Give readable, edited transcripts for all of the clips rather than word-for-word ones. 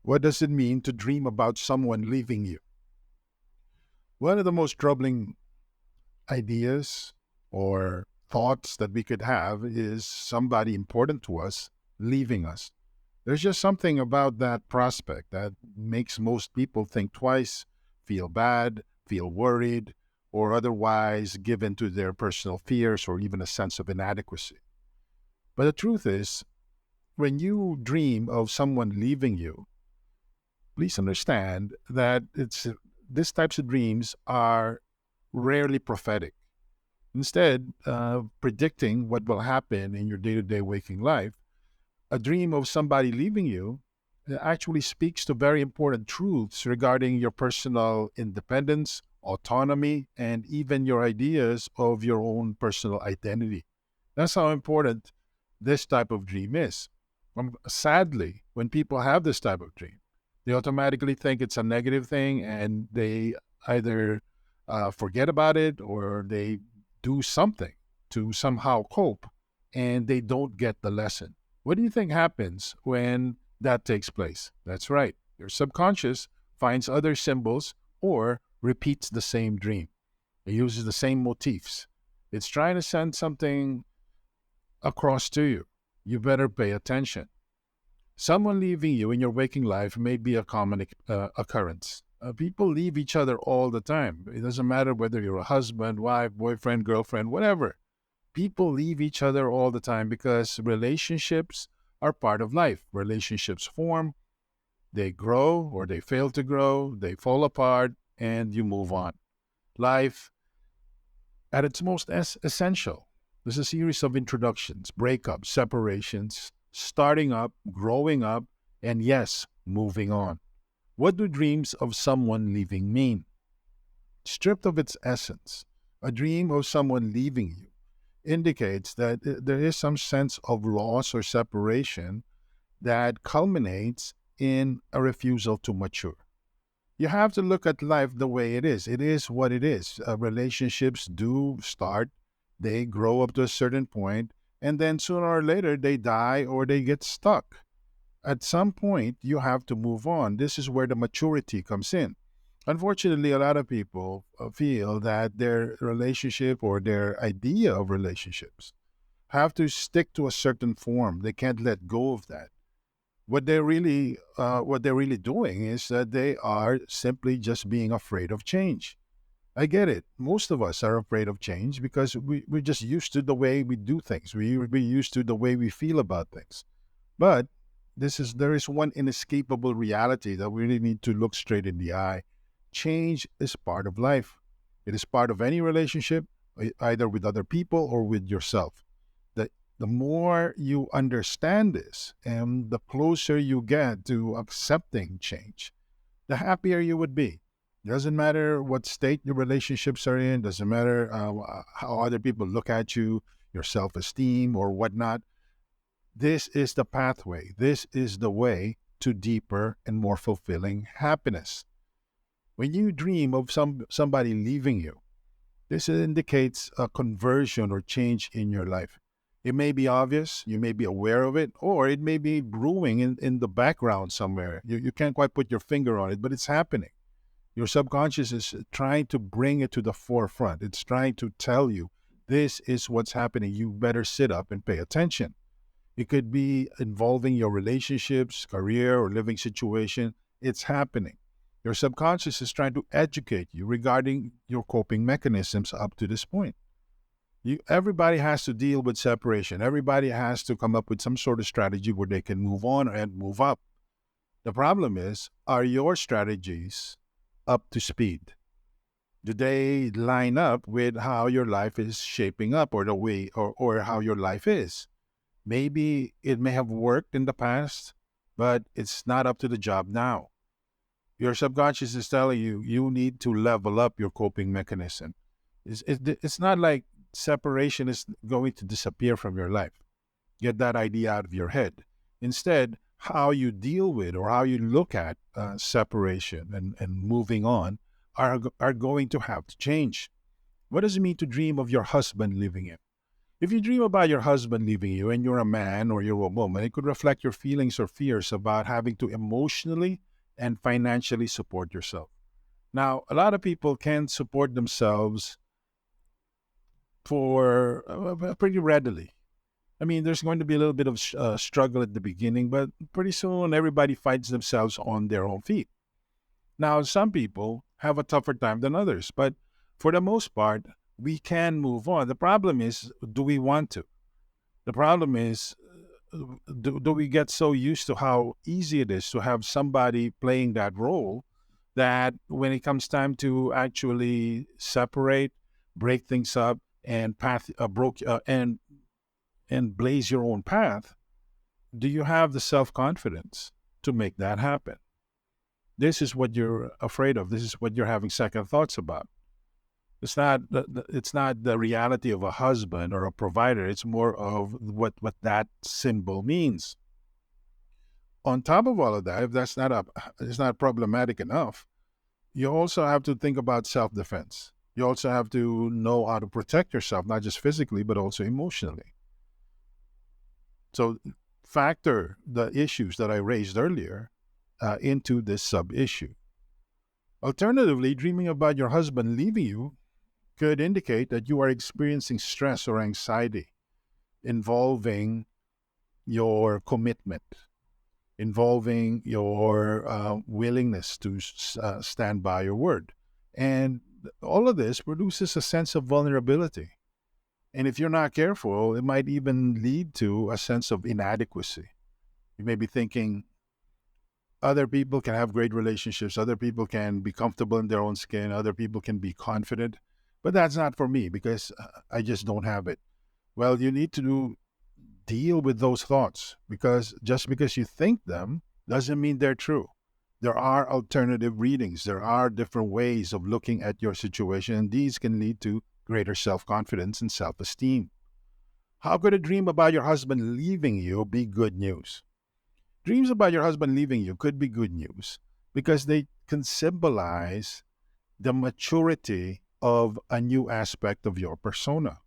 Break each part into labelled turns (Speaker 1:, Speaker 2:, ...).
Speaker 1: What does it mean to dream about someone leaving you? One of the most troubling ideas or thoughts that we could have is somebody important to us leaving us. There's just something about that prospect that makes most people think twice, feel bad, feel worried, or otherwise give in to their personal fears or even a sense of inadequacy. But the truth is, when you dream of someone leaving you, please understand that these types of dreams are rarely prophetic. Instead of predicting what will happen in your day-to-day waking life, a dream of somebody leaving you actually speaks to very important truths regarding your personal independence, autonomy, and even your ideas of your own personal identity. That's how important this type of dream is. Sadly, when people have this type of dream, they automatically think it's a negative thing and they either forget about it or they do something to somehow cope and they don't get the lesson. What do you think happens when that takes place? That's right. Your subconscious finds other symbols or repeats the same dream. It uses the same motifs. It's trying to send something across to you. You better pay attention. Someone leaving you in your waking life may be a common occurrence. People leave each other all the time. It doesn't matter whether you're a husband, wife, boyfriend, girlfriend, whatever. People leave each other all the time because relationships are part of life. Relationships form, they grow or they fail to grow, they fall apart, and you move on. Life, at its most essential, there's a series of introductions, breakups, separations, starting up, growing up, and yes, moving on. What do dreams of someone leaving mean? Stripped of its essence, a dream of someone leaving you indicates that there is some sense of loss or separation that culminates in a refusal to mature. You have to look at life the way it is. It is what it is. Relationships do start, they grow up to a certain point, and then sooner or later they die or they get stuck. At some point, you have to move on. This is where the maturity comes in. Unfortunately, a lot of people feel that their relationship or their idea of relationships have to stick to a certain form. They can't let go of that. What they're really doing is that they are simply just being afraid of change. I get it. Most of us are afraid of change because we're just used to the way we do things. We're used to the way we feel about things. But there is one inescapable reality that we really need to look straight in the eye. Change is part of life. It is part of any relationship, either with other people or with yourself. The more you understand this and the closer you get to accepting change, the happier you would be. Doesn't matter what state your relationships are in, doesn't matter how other people look at you, your self esteem or whatnot. This is the pathway. This is the way to deeper and more fulfilling happiness. When you dream of somebody leaving you, this indicates a conversion or change in your life. It may be obvious, you may be aware of it, or it may be brewing in the background somewhere. You can't quite put your finger on it, but it's happening. Your subconscious is trying to bring it to the forefront. It's trying to tell you, this is what's happening. You better sit up and pay attention. It could be involving your relationships, career, or living situation. It's happening. Your subconscious is trying to educate you regarding your coping mechanisms up to this point. Everybody has to deal with separation. Everybody has to come up with some sort of strategy where they can move on and move up. The problem is, are your strategies up to speed? Do they line up with how your life is shaping up or the way or how your life is? Maybe it may have worked in the past, but it's not up to the job now. Your subconscious is telling you you need to level up your coping mechanism. It's not like separation is going to disappear from your life. Get that idea out of your head. Instead, how you deal with or how you look at separation and moving on are going to have to change. What does it mean to dream of your husband leaving you? If you dream about your husband leaving you and you're a man or you're a woman, it could reflect your feelings or fears about having to emotionally and financially support yourself. Now, a lot of people can support themselves for pretty readily. I mean, there's going to be a little bit of struggle at the beginning, but pretty soon everybody finds themselves on their own feet. Now, some people have a tougher time than others, but for the most part, we can move on. The problem is, do we want to? The problem is, do we get so used to how easy it is to have somebody playing that role that when it comes time to actually separate, break things up, and and blaze your own path, do you have the self confidence to make that happen? This is what you're afraid of. This is what you're having second thoughts about. It's not the reality of a husband or a provider. It's more of what that symbol means. On top of all of that, if it's not problematic enough, you also have to think about self defense. You also have to know how to protect yourself, not just physically but also emotionally. So factor the issues that I raised earlier into this sub issue. Alternatively, dreaming about your husband leaving you could indicate that you are experiencing stress or anxiety involving your commitment, involving your willingness to stand by your word. And all of this produces a sense of vulnerability. And if you're not careful, it might even lead to a sense of inadequacy. You may be thinking, other people can have great relationships, other people can be comfortable in their own skin, other people can be confident, but that's not for me because I just don't have it. Well, you need to deal with those thoughts because just because you think them doesn't mean they're true. There are alternative readings, there are different ways of looking at your situation, and these can lead to greater self confidence and self esteem. How could a dream about your husband leaving you be good news? Dreams about your husband leaving you could be good news because they can symbolize the maturity of a new aspect of your persona.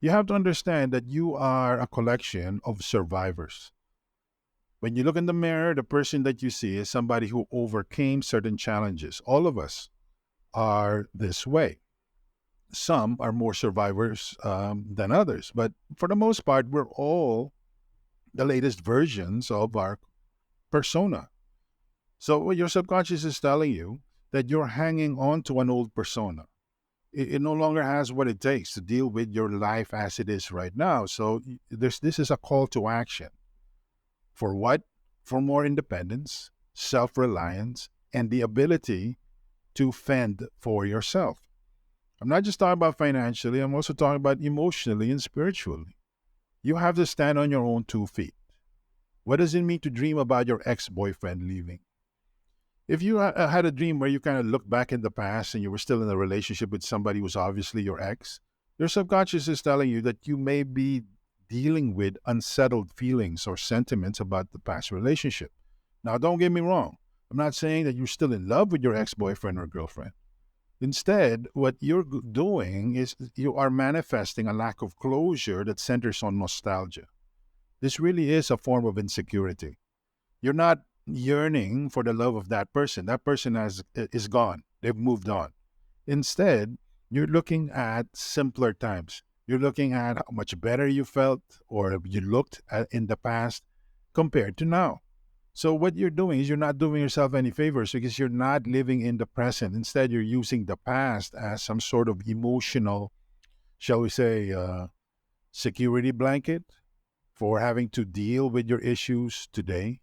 Speaker 1: You have to understand that you are a collection of survivors. When you look in the mirror, the person that you see is somebody who overcame certain challenges. All of us are this way. Some are more survivors than others, but for the most part, we're all the latest versions of our persona. So what your subconscious is telling you that you're hanging on to an old persona. It no longer has what it takes to deal with your life as it is right now. So this is a call to action. For what? For more independence, self-reliance, and the ability to fend for yourself. I'm not just talking about financially, I'm also talking about emotionally and spiritually. You have to stand on your own 2 feet. What does it mean to dream about your ex-boyfriend leaving? If you had a dream where you kind of look back in the past and you were still in a relationship with somebody who's obviously your ex, your subconscious is telling you that you may be dealing with unsettled feelings or sentiments about the past relationship. Now, don't get me wrong. I'm not saying that you're still in love with your ex boyfriend or girlfriend. Instead, what you're doing is you are manifesting a lack of closure that centers on nostalgia. This really is a form of insecurity. You're not yearning for the love of that person. That person is gone. They've moved on. Instead, you're looking at simpler times. You're looking at how much better you felt or you looked at in the past compared to now. So what you're doing is you're not doing yourself any favors because you're not living in the present. Instead, you're using the past as some sort of emotional, shall we say, security blanket for having to deal with your issues today.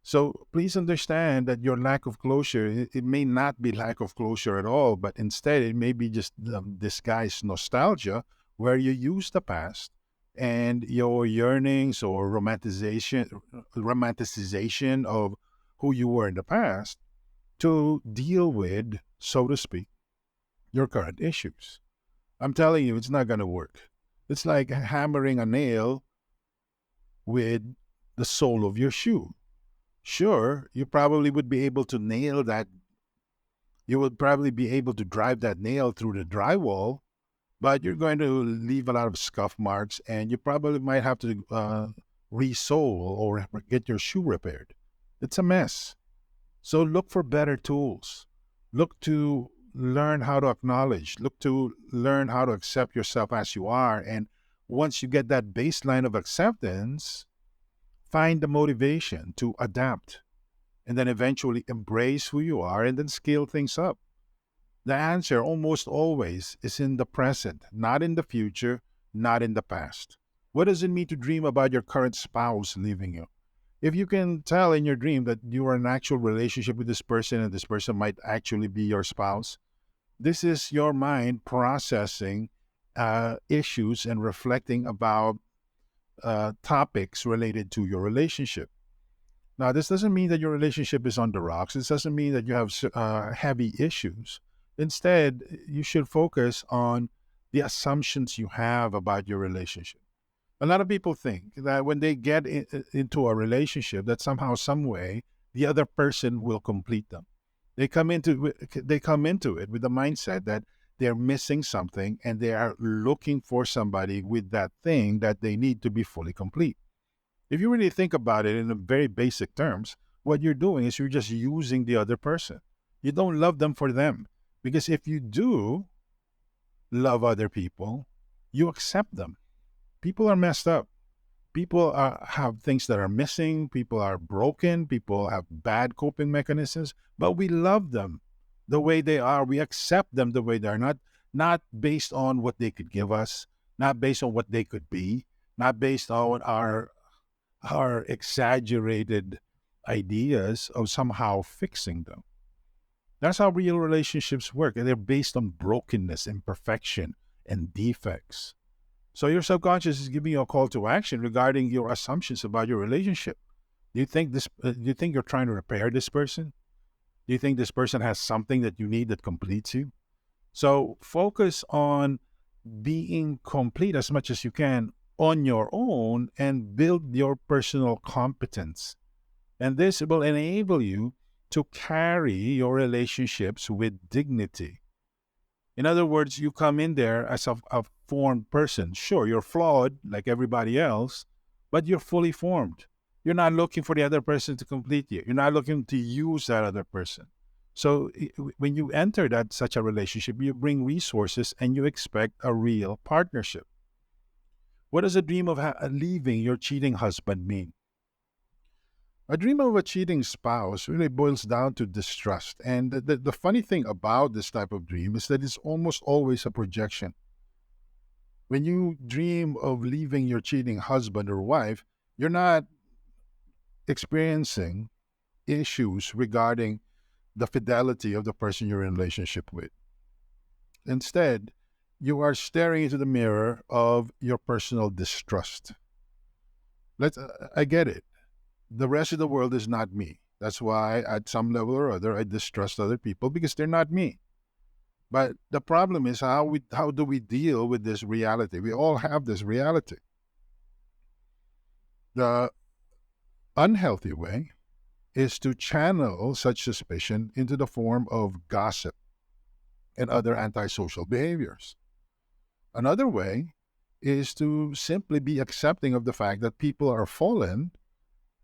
Speaker 1: So please understand that your lack of closure, it may not be lack of closure at all, but instead it may be just disguised nostalgia where you use the past and your yearnings or romanticization of who you were in the past to deal with, so to speak, your current issues. I'm telling you, it's not going to work. It's like hammering a nail with the sole of your shoe. Sure, you probably would be able to nail that. You would probably be able to drive that nail through the drywall, but you're going to leave a lot of scuff marks, and you probably might have to resole or get your shoe repaired. It's a mess. So look for better tools. Look to learn how to acknowledge. Look to learn how to accept yourself as you are. And once you get that baseline of acceptance, find the motivation to adapt and then eventually embrace who you are and then scale things up. The answer almost always is in the present, not in the future, not in the past. What does it mean to dream about your current spouse leaving you? If you can tell in your dream that you are in an actual relationship with this person and this person might actually be your spouse, this is your mind processing issues and reflecting about topics related to your relationship. Now, this doesn't mean that your relationship is on the rocks. This doesn't mean that you have heavy issues. Instead, you should focus on the assumptions you have about your relationship. A lot of people think that when they get into a relationship, that somehow, some way, the other person will complete them. They come into it with the mindset that they're missing something and they are looking for somebody with that thing that they need to be fully complete. If you really think about it in a very basic terms, what you're doing is you're just using the other person. You don't love them for them. Because if you do love other people, you accept them. People are messed up. People have things that are missing. People are broken. People have bad coping mechanisms, but we love them the way they are. We accept them the way they are, not based on what they could give us, not based on what they could be, not based on our exaggerated ideas of somehow fixing them. That's how real relationships work. And they're based on brokenness, imperfection, and defects. So your subconscious is giving you a call to action regarding your assumptions about your relationship. Do you think you're trying to repair this person? Do you think this person has something that you need that completes you? So focus on being complete as much as you can on your own and build your personal competence. And this will enable you to carry your relationships with dignity. In other words, you come in there as a formed person. Sure, you're flawed like everybody else, but you're fully formed. You're not looking for the other person to complete you. You're not looking to use that other person. So when you enter that such a relationship, you bring resources and you expect a real partnership. What does a dream of leaving your cheating husband mean? A dream of a cheating spouse really boils down to distrust. And the funny thing about this type of dream is that it's almost always a projection. When you dream of leaving your cheating husband or wife, you're not experiencing issues regarding the fidelity of the person you're in a relationship with. Instead, you are staring into the mirror of your personal distrust. I get it. The rest of the world is not me. That's why, at some level or other, I distrust other people because they're not me. But the problem is how do we deal with this reality? We all have this reality. The unhealthy way is to channel such suspicion into the form of gossip and other antisocial behaviors. Another way is to simply be accepting of the fact that people are fallen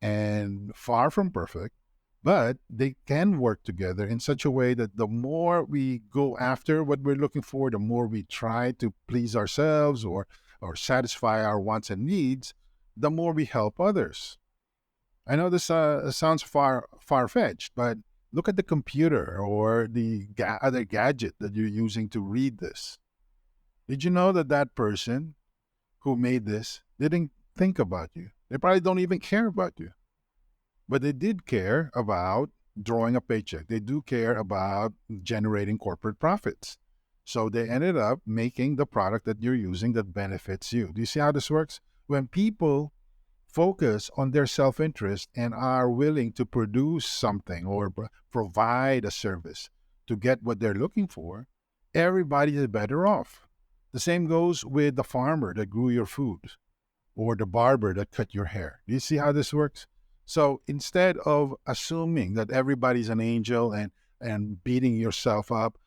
Speaker 1: and far from perfect, but they can work together in such a way that the more we go after what we're looking for, the more we try to please ourselves or satisfy our wants and needs, the more we help others. I know this sounds far fetched, but look at the computer or the other gadget that you're using to read this. Did you know that that person who made this didn't think about you? They probably don't even care about you. But they did care about drawing a paycheck. They do care about generating corporate profits. So they ended up making the product that you're using that benefits you. Do you see how this works? When people focus on their self-interest and are willing to produce something or provide a service to get what they're looking for, everybody is better off. The same goes with the farmer that grew your food or the barber that cut your hair. Do you see how this works? So instead of assuming that everybody's an angel and beating yourself up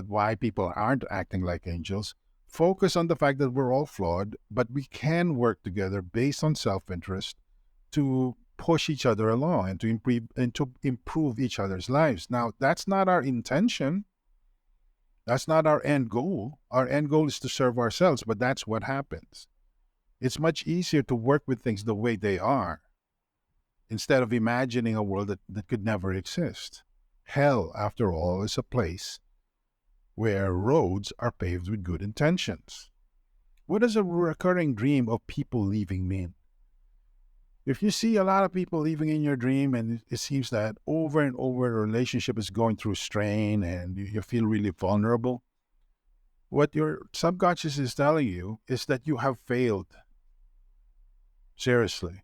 Speaker 1: why people aren't acting like angels, Focus on the fact that we're all flawed, but we can work together based on self-interest to push each other along and to improve each other's lives. Now, that's not our intention. That's not our end goal. Our end goal is to serve ourselves, but that's what happens. It's much easier to work with things the way they are instead of imagining a world that could never exist. Hell, after all, is a place where roads are paved with good intentions. What does a recurring dream of people leaving mean? If you see a lot of people leaving in your dream and it seems that over and over a relationship is going through strain and you feel really vulnerable, what your subconscious is telling you is that you have failed. Seriously.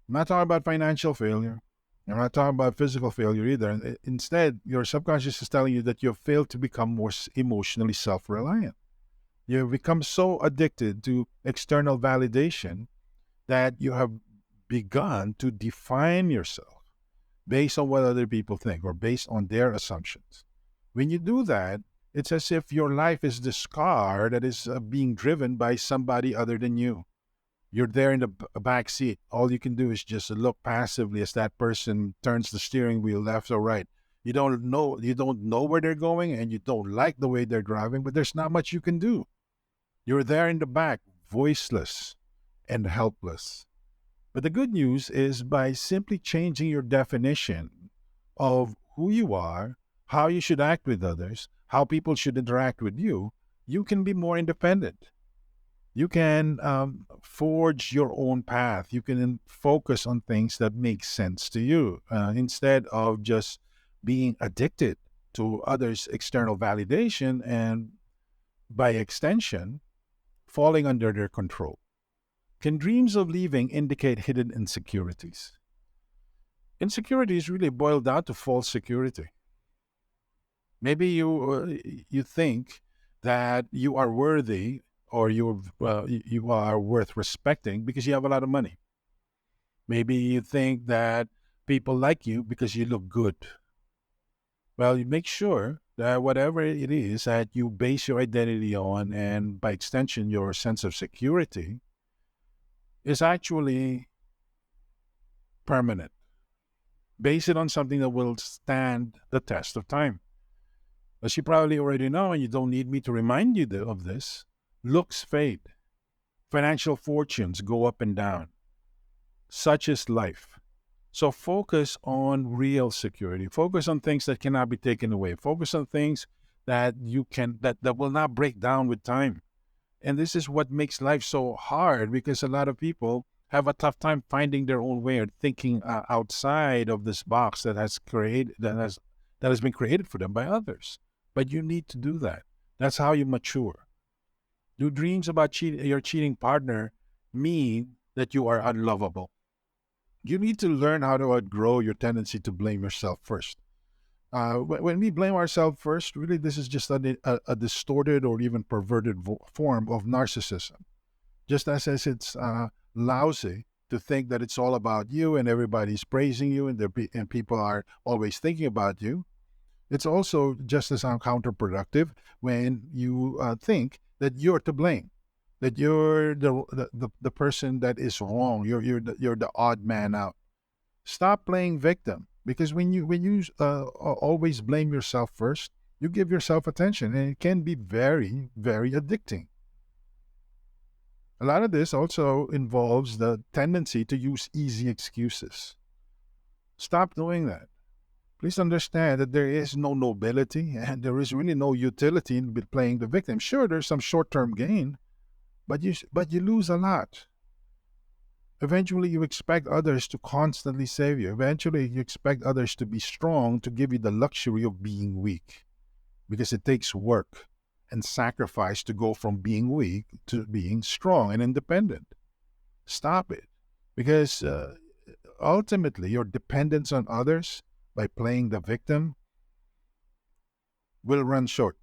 Speaker 1: I'm not talking about financial failure. I'm not talking about physical failure either. Instead, your subconscious is telling you that you've failed to become more emotionally self-reliant. You've become so addicted to external validation that you have begun to define yourself based on what other people think or based on their assumptions. When you do that, it's as if your life is this car that is being driven by somebody other than you. You're there in the back seat. All you can do is just look passively as that person turns the steering wheel left or right. You don't know where they're going and you don't like the way they're driving, but there's not much you can do. You're there in the back, voiceless and helpless. But the good news is by simply changing your definition of who you are, how you should act with others, how people should interact with you, you can be more independent. You can forge your own path. You can focus on things that make sense to you instead of just being addicted to others' external validation and, by extension, falling under their control. Can dreams of leaving indicate hidden insecurities? Insecurities really boil down to false security. Maybe you think that you are worthy or you are worth respecting because you have a lot of money. Maybe you think that people like you because you look good. Well, you make sure that whatever it is that you base your identity on, and by extension your sense of security, is actually permanent. Base it on something that will stand the test of time. As you probably already know, and you don't need me to remind you of this, looks fade. Financial fortunes go up and down. Such is life. So focus on real security. Focus on things that cannot be taken away. Focus on things that that will not break down with time. And this is what makes life so hard, because a lot of people have a tough time finding their own way or thinking outside of this box that has been created for them by others. But you need to do that. That's how you mature. Do dreams about your cheating partner mean that you are unlovable? You need to learn how to outgrow your tendency to blame yourself first. When we blame ourselves first, really, this is just a distorted or even perverted form of narcissism. Just as it's lousy to think that it's all about you and everybody's praising you and people are always thinking about you, it's also just as counterproductive when you think that you're to blame, that you're the person that is wrong. You're the odd man out. Stop playing victim, because when you always blame yourself first, you give yourself attention, and it can be very, very addicting. A lot of this also involves the tendency to use easy excuses. Stop doing that. Please understand that there is no nobility and there is really no utility in playing the victim. Sure, there's some short-term gain, but you lose a lot. Eventually, you expect others to constantly save you. Eventually, you expect others to be strong to give you the luxury of being weak, because it takes work and sacrifice to go from being weak to being strong and independent. Stop it, because ultimately, your dependence on others by playing the victim will run short.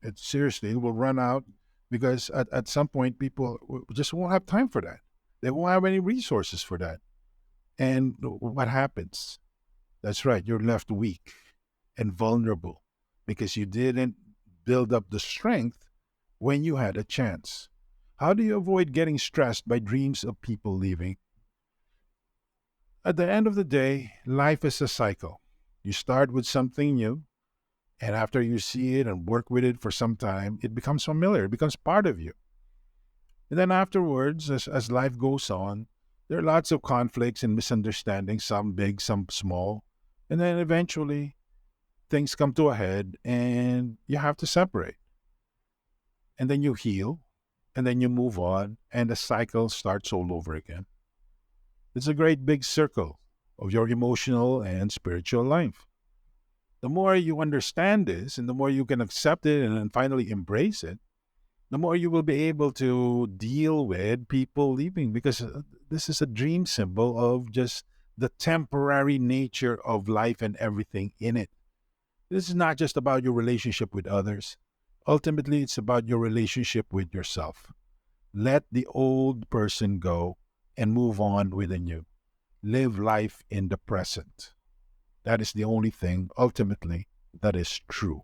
Speaker 1: It will run out, because at some point, people just won't have time for that. They won't have any resources for that. And what happens? That's right, you're left weak and vulnerable because you didn't build up the strength when you had a chance? How do you avoid getting stressed by dreams of people leaving? At the end of the day, life is a cycle. You start with something new, and after you see it and work with it for some time, it becomes familiar, it becomes part of you. And then afterwards, as life goes on, there are lots of conflicts and misunderstandings, some big, some small. And then eventually, things come to a head and you have to separate. And then you heal, and then you move on, and the cycle starts all over again. It's a great big circle of your emotional and spiritual life. The more you understand this and the more you can accept it and then finally embrace it, the more you will be able to deal with people leaving, because this is a dream symbol of just the temporary nature of life and everything in it. This is not just about your relationship with others. Ultimately, it's about your relationship with yourself. Let the old person go and move on with the new. Live life in the present. That is the only thing, ultimately, that is true.